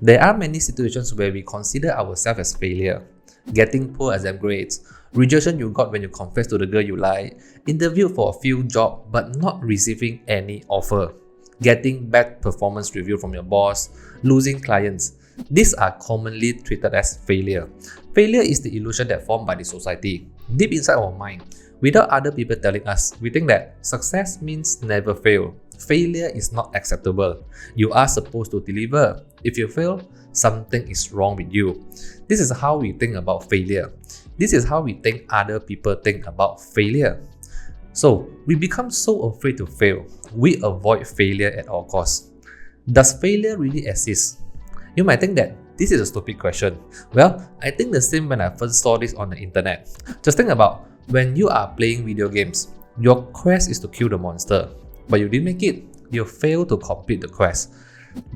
There are many situations where we consider ourselves as failure. Getting poor exam grades, rejection you got when you confessed to the girl you like, interviewed for a few jobs but not receiving any offer, getting bad performance review from your boss, losing clients. These are commonly treated as failure. Failure is the illusion that formed by the society, deep inside our mind. Without other people telling us, we think that success means never fail. Failure is not acceptable. You are supposed to deliver. If you fail, something is wrong with you. This is how we think about failure. This is how we think other people think about failure. So, we become so afraid to fail. We avoid failure at all costs. Does failure really exist? You might think that this is a stupid question. Well, I think the same when I first saw this on the internet. Just think about when you are playing video games. Your quest is to kill the monster, but you didn't make it. You failed to complete the quest.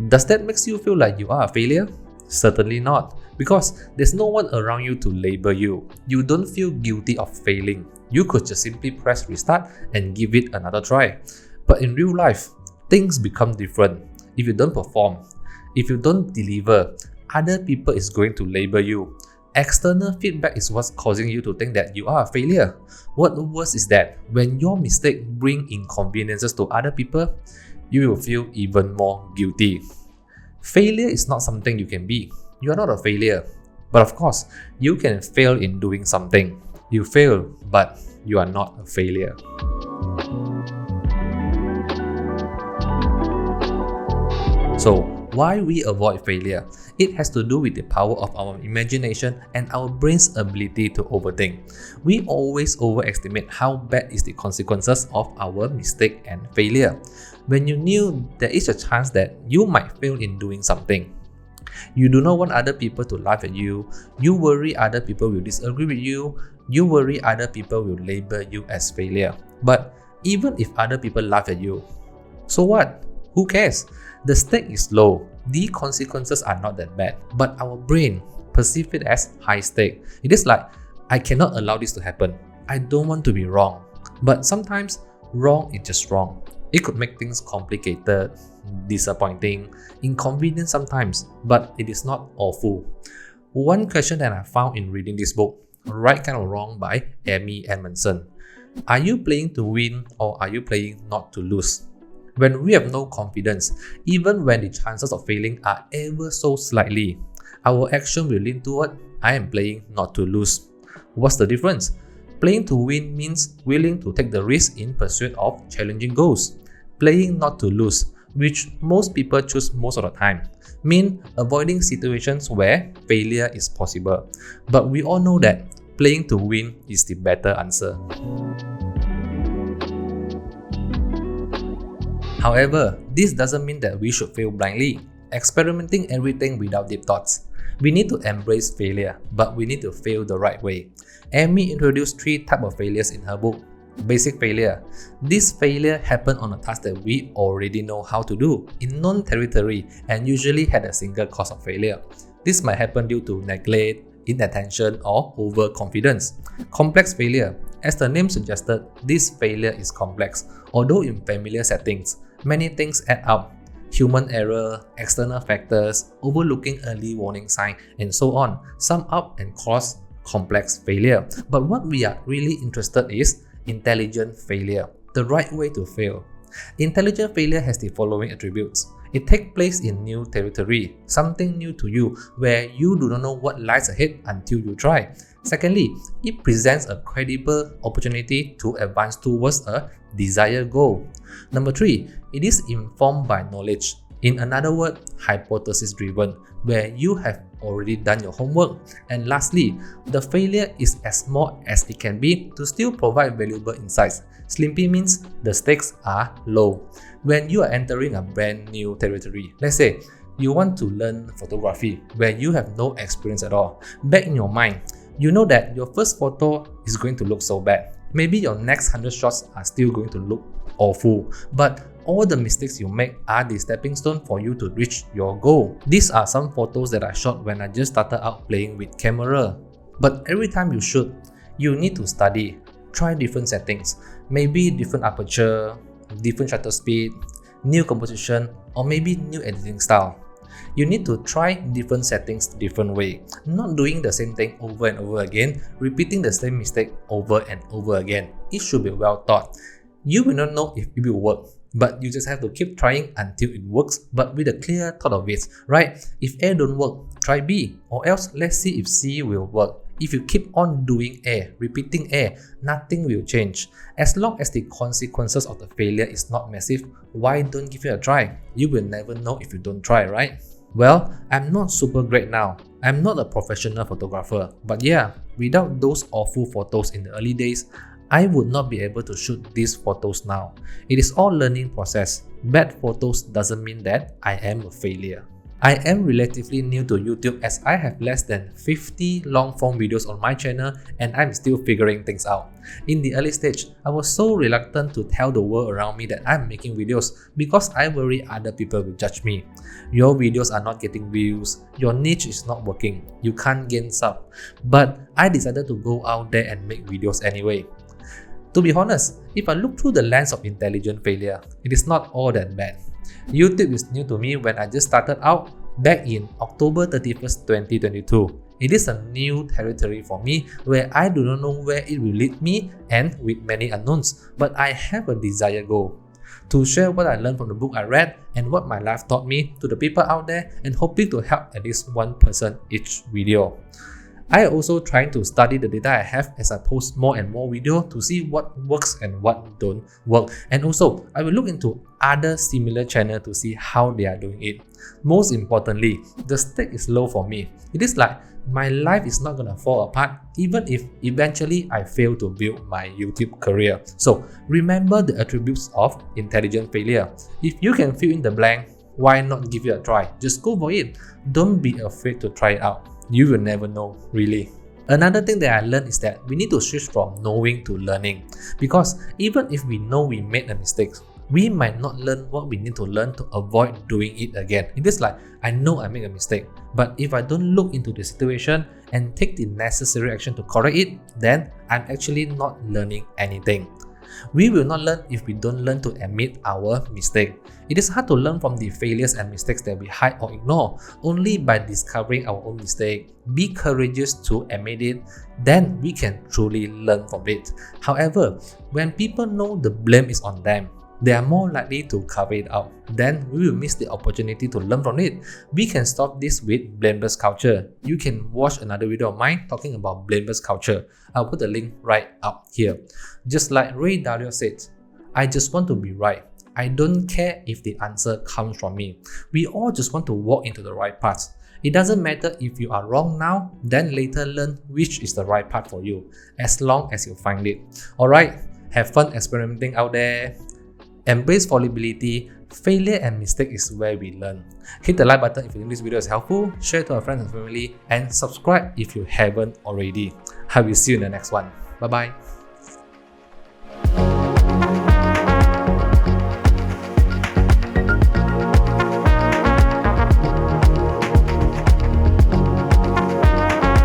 Does that make you feel like you are a failure? Certainly not, because there's no one around you to label you. You don't feel guilty of failing. You could just simply press restart and give it another try. But in real life, things become different. If you don't perform, if you don't deliver, other people is going to label you. External feedback is what's causing you to think that you are a failure. What worse is that when your mistake bring inconveniences to other people, you will feel even more guilty. Failure is not something you can be. You are not a failure. But of course, you can fail in doing something. You fail, but you are not a failure. So, why we avoid failure? It has to do with the power of our imagination and our brain's ability to overthink. We always overestimate how bad is the consequences of our mistake and failure. When you knew there is a chance that you might fail in doing something, you do not want other people to laugh at you, you worry other people will disagree with you, you worry other people will label you as failure. But even if other people laugh at you, so what? Who cares? The stake is low. The consequences are not that bad. But our brain perceives it as high stake. It is like, I cannot allow this to happen. I don't want to be wrong. But sometimes, wrong is just wrong. It could make things complicated, disappointing, inconvenient sometimes, but it is not awful. One question that I found in reading this book, Right Kind of Wrong by Amy Edmondson. Are you playing to win or are you playing not to lose? When we have no confidence, even when the chances of failing are ever so slightly, our action will lean toward, I am playing not to lose. What's the difference? Playing to win means willing to take the risk in pursuit of challenging goals. Playing not to lose, which most people choose most of the time, mean avoiding situations where failure is possible. But we all know that playing to win is the better answer. However, this doesn't mean that we should fail blindly, experimenting everything without deep thoughts. We need to embrace failure, but we need to fail the right way. Amy introduced 3 types of failures in her book. Basic failure. This failure happened on a task that we already know how to do, in known territory, and usually had a single cause of failure. This might happen due to neglect, inattention, or overconfidence. Complex failure. As the name suggested, this failure is complex. Although in familiar settings, many things add up. Human error, external factors, overlooking early warning sign, and so on, sum up and cause complex failure. But what we are really interested is intelligent failure, the right way to fail. Intelligent failure has the following attributes. It takes place in new territory, something new to you, where you do not know what lies ahead until you try. Secondly, it presents a credible opportunity to advance towards a desired goal. Number 3, it is informed by knowledge. In another word, hypothesis-driven, where you have already done your homework. And lastly, the failure is as small as it can be to still provide valuable insights. Simply means the stakes are low. When you are entering a brand new territory, let's say you want to learn photography where you have no experience at all. Back in your mind, you know that your first photo is going to look so bad. Maybe your next 100 shots are still going to look awful, but all the mistakes you make are the stepping stone for you to reach your goal. These are some photos that I shot when I just started out playing with camera. But every time you shoot, you need to study, try different settings, maybe different aperture, different shutter speed, new composition, or maybe new editing style. You need to try different settings different way, not doing the same thing over and over again, repeating the same mistake over and over again. It should be well thought. You will not know if it will work, but you just have to keep trying until it works, but with a clear thought of it, right? If A don't work, try B, or else let's see if C will work. If you keep on doing A, repeating A, nothing will change. As long as the consequences of the failure is not massive, why don't give it a try? You will never know if you don't try, right? Well, I'm not super great now. I'm not a professional photographer, but yeah, without those awful photos in the early days, I would not be able to shoot these photos now. It is all learning process. Bad photos doesn't mean that I am a failure. I am relatively new to YouTube as I have less than 50 long form videos on my channel and I'm still figuring things out. In the early stage, I was so reluctant to tell the world around me that I'm making videos because I worry other people will judge me. Your videos are not getting views, your niche is not working, you can't gain sub. But I decided to go out there and make videos anyway. To be honest, if I look through the lens of intelligent failure, it is not all that bad. YouTube is new to me when I just started out back in October 31st, 2022. It is a new territory for me where I do not know where it will lead me and with many unknowns, but I have a desired goal to share what I learned from the book I read and what my life taught me to the people out there and hoping to help at least one person each video. I am also trying to study the data I have as I post more and more video to see what works and what don't work, and also I will look into other similar channels to see how they are doing it. Most importantly, the stake is low for me. It is like my life is not gonna fall apart even if eventually I fail to build my YouTube career. So remember the attributes of intelligent failure. If you can fill in the blank, why not give it a try? Just go for it. Don't be afraid to try it out. You will never know, really. Another thing that I learned is that we need to switch from knowing to learning. Because even if we know we made a mistake, we might not learn what we need to learn to avoid doing it again. It is like, I know I made a mistake, but if I don't look into the situation and take the necessary action to correct it, then I'm actually not learning anything. We will not learn if we don't learn to admit our mistake. It is hard to learn from the failures and mistakes that we hide or ignore. Only by discovering our own mistake, be courageous to admit it, then we can truly learn from it. However, when people know the blame is on them, they are more likely to cover it up. Then we will miss the opportunity to learn from it. We can stop this with blameless culture. You can watch another video of mine talking about blameless culture. I'll put the link right up here. Just like Ray Dalio said, I just want to be right. I don't care if the answer comes from me. We all just want to walk into the right path. It doesn't matter if you are wrong now, then later learn which is the right path for you, as long as you find it. Alright, have fun experimenting out there. Embrace fallibility. Failure and mistake is where we learn. Hit the like button if you think this video is helpful, share to our friends and family, and subscribe if you haven't already. I will see you in the next one. Bye bye.